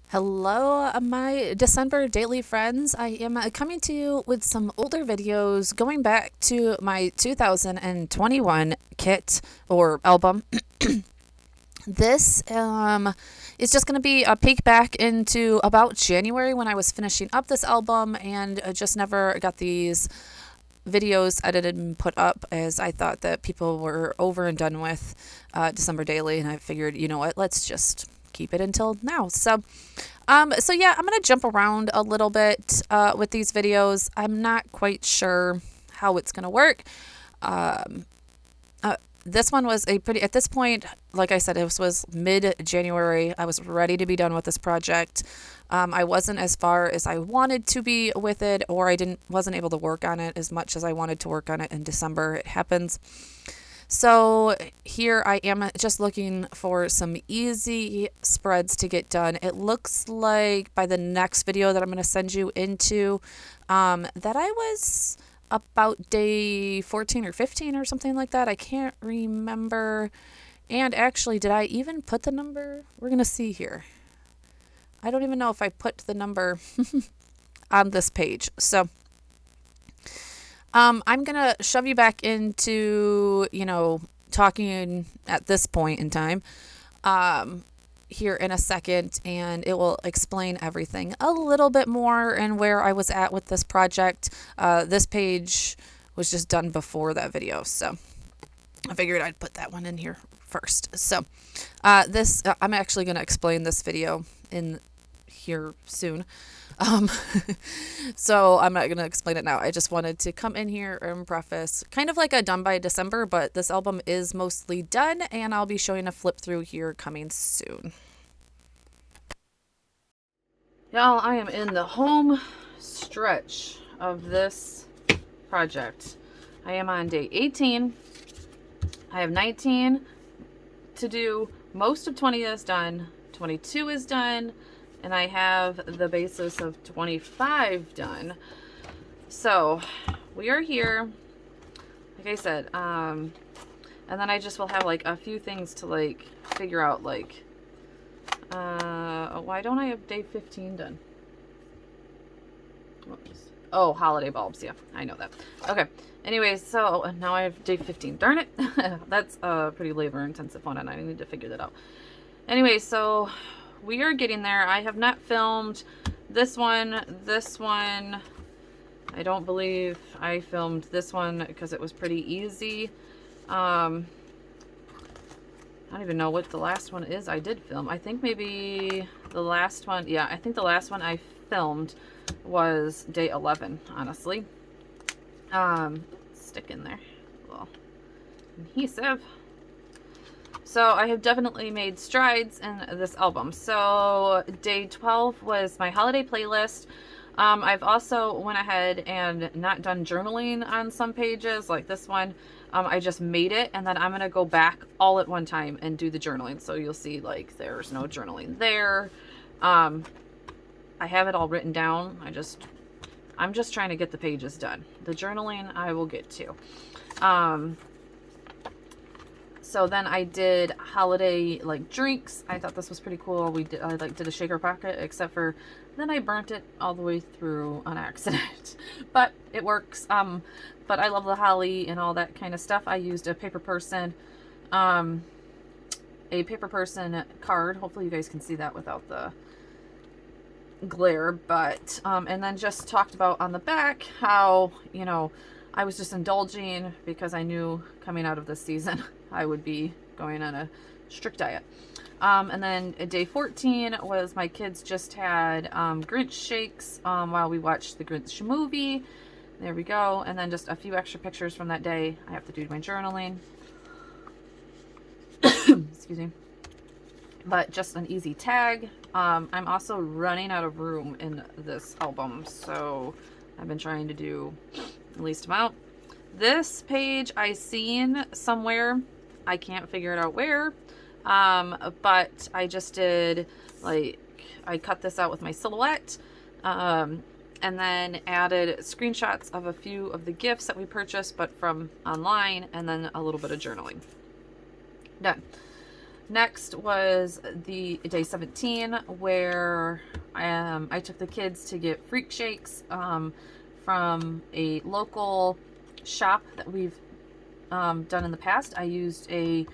Hello, my December daily friends. I am coming to you with some older videos going back to my 2021 kit or album. This is just going to be a peek back into about January when I was finishing up this album and just never got these videos edited and put up as I thought that people were over and done with December daily, and I figured, you know what, let's just keep it until now. So yeah, I'm gonna jump around a little bit with these videos. I'm not quite sure how it's gonna work. Um, this one was a pretty, at this point, like I said, it was mid-January. I was ready to be done with this project. I wasn't as far as I wanted to be with it, or I wasn't able to work on it as much as I wanted to work on it in December. It happens. So here I am just looking for some easy spreads to get done. It looks like by the next video that I'm going to send you into, that I was about day 14 or 15 or something like that. I can't remember. And actually, did I even put the number? We're going to see here. I don't even know if I put the number on this page. So I'm going to shove you back into, talking at this point in time here in a second, and it will explain everything a little bit more and where I was at with this project. This page was just done before that video, so I figured I'd put that one in here first. So I'm actually going to explain this video in here soon. Um, so I'm not going to explain it now. I just wanted to come in here and preface kind of like a done by December, but this album is mostly done, and I'll be showing a flip through here coming soon. Y'all, I am in the home stretch of this project. I am on day 18. I have 19 to do. Most of 20 is done. 22 is done. And I have the basis of 25 done. So we are here, like I said, and then I just will have like a few things to like figure out, like, why don't I have day 15 done? Whoops. Oh, holiday bulbs. Yeah, I know that. Okay. Anyways, so now I have day 15. Darn it. That's a pretty labor intensive one, and I need to figure that out. Anyway, so we are getting there. I have not filmed this one. I don't believe I filmed this one because it was pretty easy. I don't even know what the last one is I did film. I think maybe the last one, yeah, I think the last one I filmed was day 11, honestly. Stick in there. Well, adhesive. So I have definitely made strides in this album. So day 12 was my holiday playlist. I've also went ahead and not done journaling on some pages like this one. I just made it, and then I'm going to go back all at one time and do the journaling. So you'll see like there's no journaling there. I have it all written down. I'm just trying to get the pages done. The journaling I will get to. So then I did holiday like drinks. I thought this was pretty cool. I did a shaker pocket, except for then I burnt it all the way through on accident. But it works. But I love the holly and all that kind of stuff. I used a paper person card. Hopefully you guys can see that without the glare. But and then just talked about on the back how, I was just indulging because I knew coming out of this season I would be going on a strict diet. And then day 14 was my kids just had Grinch shakes while we watched the Grinch movie. There we go. And then just a few extra pictures from that day. I have to do my journaling. Excuse me. But just an easy tag. I'm also running out of room in this album, so I've been trying to do the least amount. This page I seen somewhere. I can't figure it out where. But I just did, like, I cut this out with my silhouette. And then added screenshots of a few of the gifts that we purchased, but from online, and then a little bit of journaling. Done. Next was the day 17, where I took the kids to get freak shakes from a local shop that we've done in the past. I used a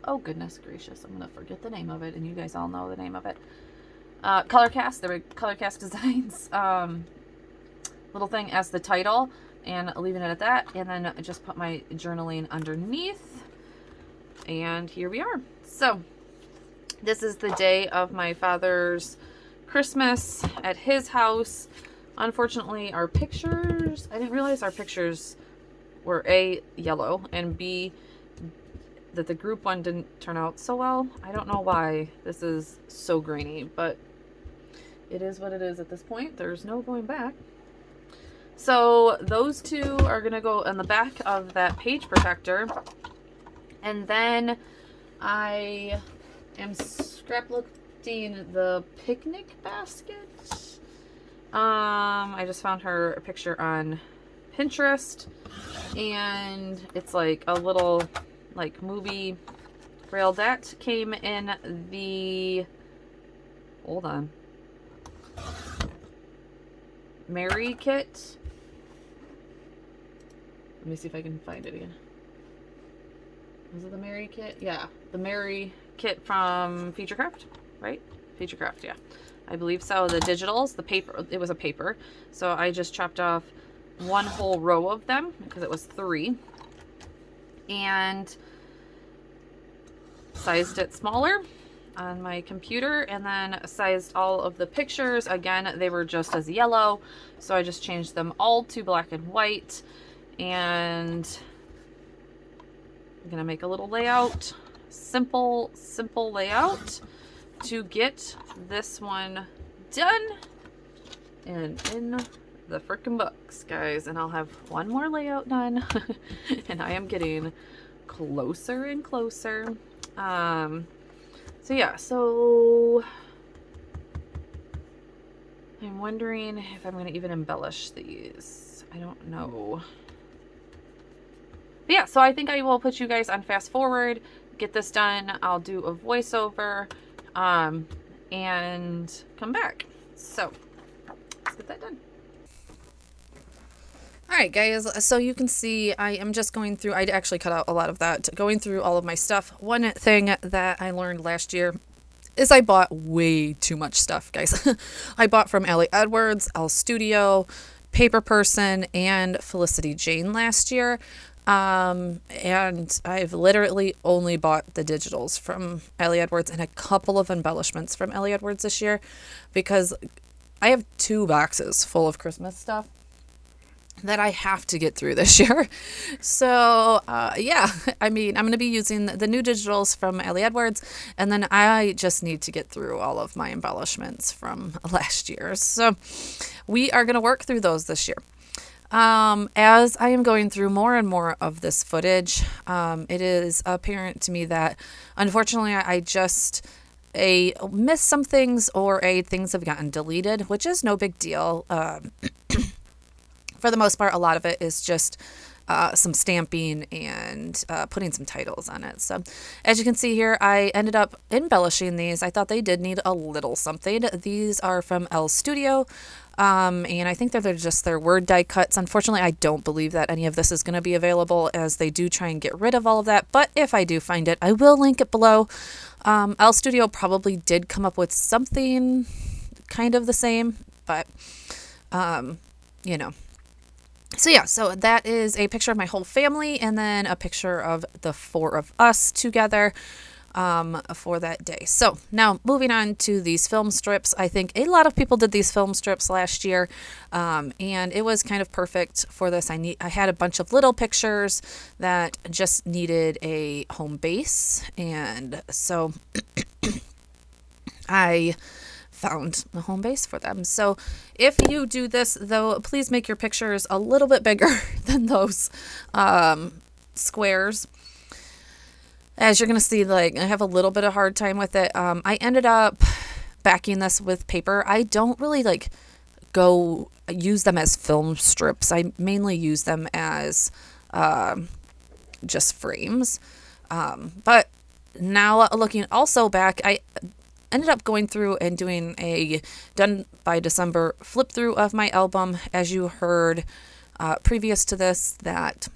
oh goodness gracious, I'm gonna forget the name of it, and you guys all know the name of it. Color Cast. There were Color Cast Designs little thing as the title, and leaving it at that, and then I just put my journaling underneath, and here we are. So this is the day of my father's Christmas at his house. Unfortunately, our pictures, I didn't realize our pictures were A, yellow, and B, that the group one didn't turn out so well. I don't know why this is so grainy, but it is what it is at this point. There's no going back. So those two are going to go on the back of that page protector. And then I am scrapbooking the picnic basket. I just found her a picture on Pinterest, and it's like a little like movie rail that came in the, hold on, Mary kit. Let me see if I can find it again. Was it the Mary kit? Yeah, the Mary kit from Featurecraft, right? Featurecraft, yeah. I believe so. The digitals, the paper, it was a paper. So I just chopped off one whole row of them because it was 3. And sized it smaller on my computer, and then sized all of the pictures. Again, they were just as yellow, so I just changed them all to black and white. And I'm gonna make a little layout, simple layout to get this one done and in the frickin' books, guys. And I'll have one more layout done and I am getting closer and closer. So yeah, so I'm wondering if I'm gonna even embellish these. I don't know. But yeah, so I think I will put you guys on fast forward, get this done. I'll do a voiceover, and come back. So let's get that done. All right, guys, so you can see I am just going through, I actually cut out a lot of that, going through all of my stuff. One thing that I learned last year is I bought way too much stuff, guys. I bought from Elle Edwards, Elle Studio, Paper Person, and Felicity Jane last year. And I've literally only bought the digitals from Elle Edwards and a couple of embellishments from Elle Edwards this year, because I have 2 boxes full of Christmas stuff that I have to get through this year. So, yeah, I mean, I'm going to be using the new digitals from Elle Edwards, and then I just need to get through all of my embellishments from last year. So we are going to work through those this year. As I am going through more and more of this footage, it is apparent to me that unfortunately I just missed some things, or things have gotten deleted, which is no big deal. For the most part, a lot of it is just some stamping and putting some titles on it. So as you can see here, I ended up embellishing these. I thought they did need a little something. These are from Elle Studio. And I think that they're just their word die cuts. Unfortunately, I don't believe that any of this is going to be available, as they do try and get rid of all of that. But if I do find it, I will link it below. Elle Studio probably did come up with something kind of the same, but, you know. So yeah, so that is a picture of my whole family, and then a picture of the 4 of us together for that day. So now moving on to these film strips. I think a lot of people did these film strips last year, and it was kind of perfect for this. I had a bunch of little pictures that just needed a home base, and so I found the home base for them. So if you do this, though, please make your pictures a little bit bigger than those squares. As you're going to see, like, I have a little bit of hard time with it. I ended up backing this with paper. I don't really go use them as film strips. I mainly use them as just frames. But now looking also back, I ended up going through and doing a done by December flip through of my album. As you heard previous to this, that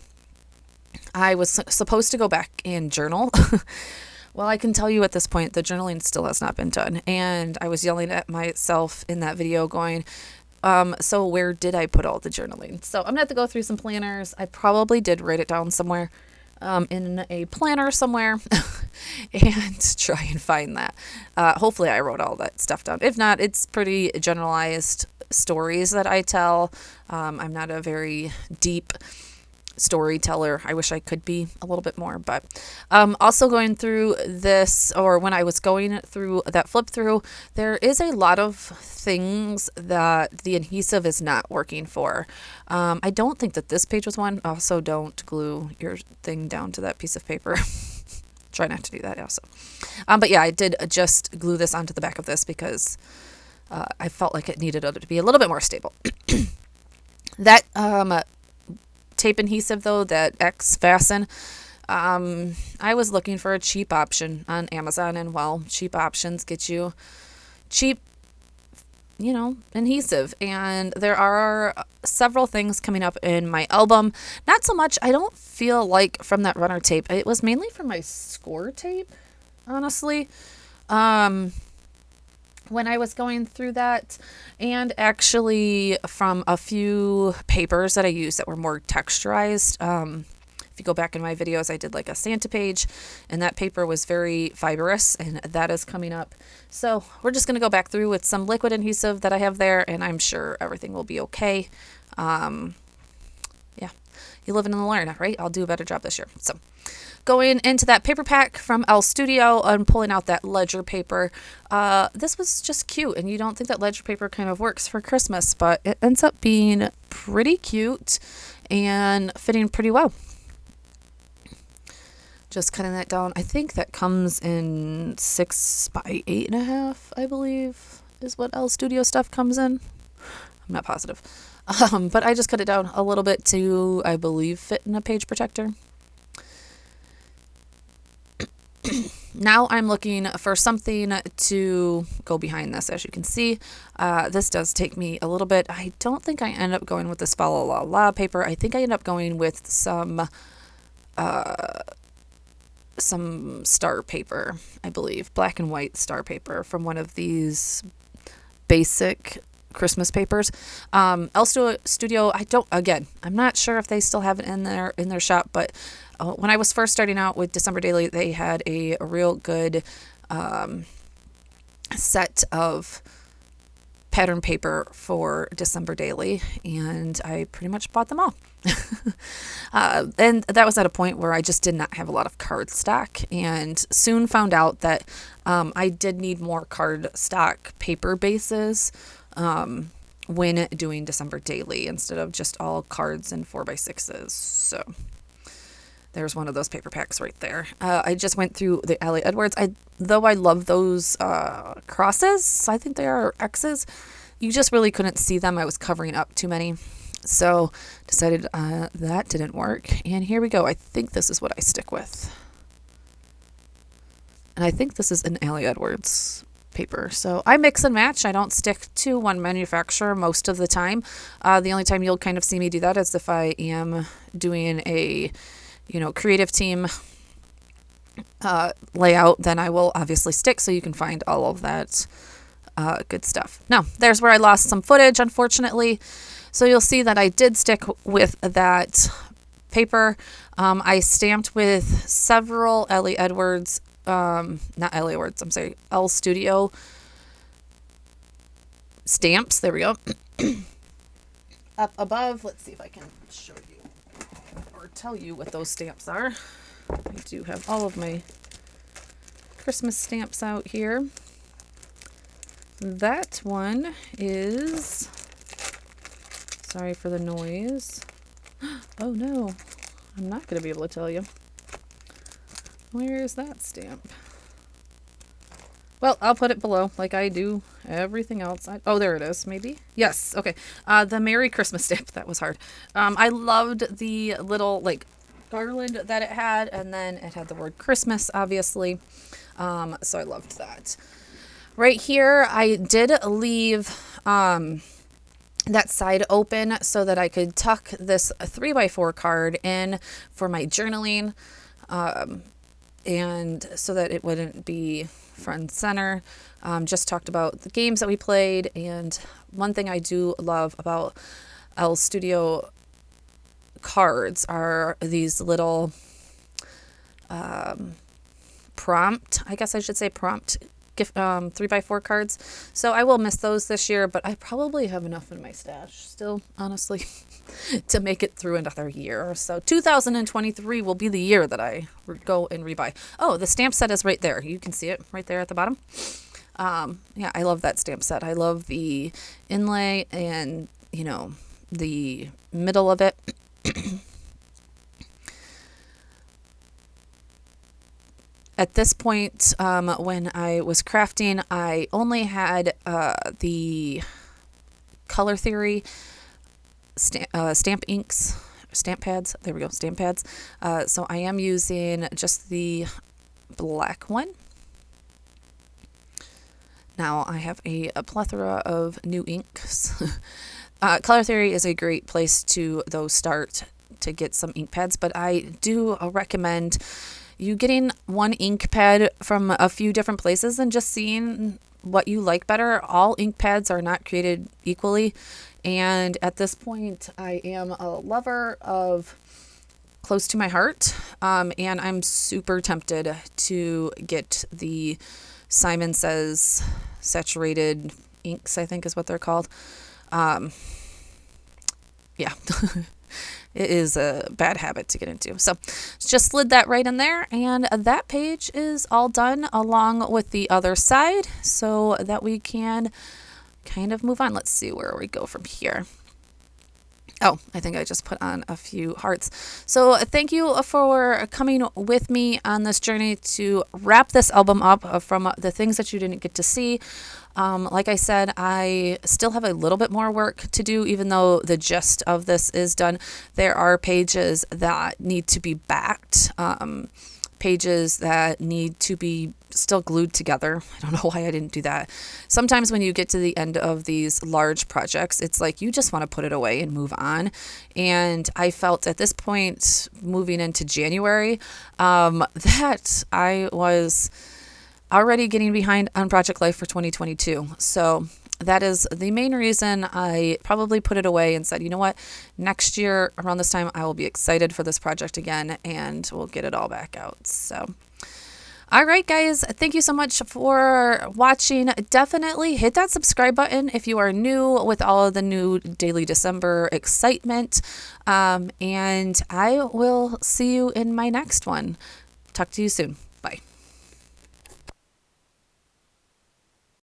I was supposed to go back and journal. Well, I can tell you at this point, the journaling still has not been done. And I was yelling at myself in that video going, so where did I put all the journaling? So I'm going to have to go through some planners. I probably did write it down somewhere in a planner somewhere and try and find that. Hopefully I wrote all that stuff down. If not, it's pretty generalized stories that I tell. I'm not a very deep storyteller. I wish I could be a little bit more, but also going through this, or when I was going through that flip through, there is a lot of things that the adhesive is not working for. I don't think that this page was one. Also, don't glue your thing down to that piece of paper. Try not to do that also. But yeah, I did just glue this onto the back of this because I felt like it needed it to be a little bit more stable. That tape adhesive though, that X fasten, I was looking for a cheap option on Amazon, and well, cheap options get you cheap, adhesive. And there are several things coming up in my album. Not so much, I don't feel like from that runner tape. It was mainly from my score tape, honestly. When I was going through that, and actually from a few papers that I used that were more texturized. If you go back in my videos, I did like a Santa page, and that paper was very fibrous, and that is coming up. So we're just going to go back through with some liquid adhesive that I have there, and I'm sure everything will be okay. Yeah, you live and you learn, right? I'll do a better job this year. So going into that paper pack from Elle Studio and pulling out that ledger paper. This was just cute, and you don't think that ledger paper kind of works for Christmas, but it ends up being pretty cute and fitting pretty well. Just cutting that down. I think that comes in 6 by 8.5, I believe, is what Elle Studio stuff comes in. I'm not positive. But I just cut it down a little bit to, I believe, fit in a page protector. Now I'm looking for something to go behind this. As you can see, this does take me a little bit. I don't think I end up going with this Fa La La La paper. I think I end up going with some star paper, I believe, black and white star paper from one of these basic Christmas papers. Elle Studio, I'm not sure if they still have it in their shop, but when I was first starting out with December Daily, they had a real good set of pattern paper for December Daily, and I pretty much bought them all. And that was at a point where I just did not have a lot of card stock, and soon found out that I did need more card stock paper bases when doing December Daily instead of just all cards and 4x6s. So there's one of those paper packs right there. I just went through the Elle Edwards. Though I love those crosses, I think they are X's. You just really couldn't see them. I was covering up too many. So decided that didn't work. And here we go. I think this is what I stick with. And I think this is an Elle Edwards paper. So I mix and match. I don't stick to one manufacturer most of the time. The only time you'll kind of see me do that is if I am doing a creative team layout, then I will obviously stick so you can find all of that good stuff. Now, there's where I lost some footage, unfortunately. So you'll see that I did stick with that paper. I stamped with several Elle Studio stamps. There we go. Up above, let's see if I can show you or tell you what those stamps are. I do have all of my Christmas stamps out here. That one is, sorry for the noise. Oh no, I'm not going to be able to tell you. Where is that stamp? Well, I'll put it below like I do everything else. Oh, there it is, maybe? Yes, okay. The Merry Christmas stamp. That was hard. I loved the little, garland that it had, and then it had the word Christmas, obviously. So I loved that. Right here, I did leave that side open so that I could tuck this 3x4 card in for my journaling, and so that it wouldn't be front and center. Just talked about the games that we played, and one thing I do love about Elle Studio cards are these little prompt, I guess I should say prompt gift 3x4 cards. So I will miss those this year, but I probably have enough in my stash still, honestly, to make it through another year. So 2023 will be the year that I go and rebuy. Oh, the stamp set is right there. You can see it right there at the bottom. Yeah, I love that stamp set. I love the inlay and, you know, the middle of it. At this point, when I was crafting, I only had the Color Theory stamp inks, stamp pads. There we go, stamp pads. So I am using just the black one. Now I have a plethora of new inks. Color Theory is a great place to, though, start to get some ink pads, but I do recommend you getting one ink pad from a few different places and just seeing what you like better. All ink pads are not created equally, and at this point I am a lover of Close to My Heart, and I'm super tempted to get the Simon Says saturated inks, I think is what they're called. Yeah. It is a bad habit to get into. So just slid that right in there, and that page is all done along with the other side so that we can kind of move on. Let's see where we go from here. Oh, I think I just put on a few hearts. So thank you for coming with me on this journey to wrap this album up from the things that you didn't get to see. Like I said, I still have a little bit more work to do, even though the gist of this is done. There are pages that need to be backed, pages that need to be still glued together. I don't know why I didn't do that. Sometimes when you get to the end of these large projects, it's like you just want to put it away and move on. And I felt at this point, moving into January, that I was already getting behind on Project Life for 2022. So that is the main reason I probably put it away and said, you know what, next year around this time, I will be excited for this project again and we'll get it all back out. So, all right, guys, thank you so much for watching. Definitely hit that subscribe button if you are new with all of the new Daily December excitement. And I will see you in my next one. Talk to you soon. Bye.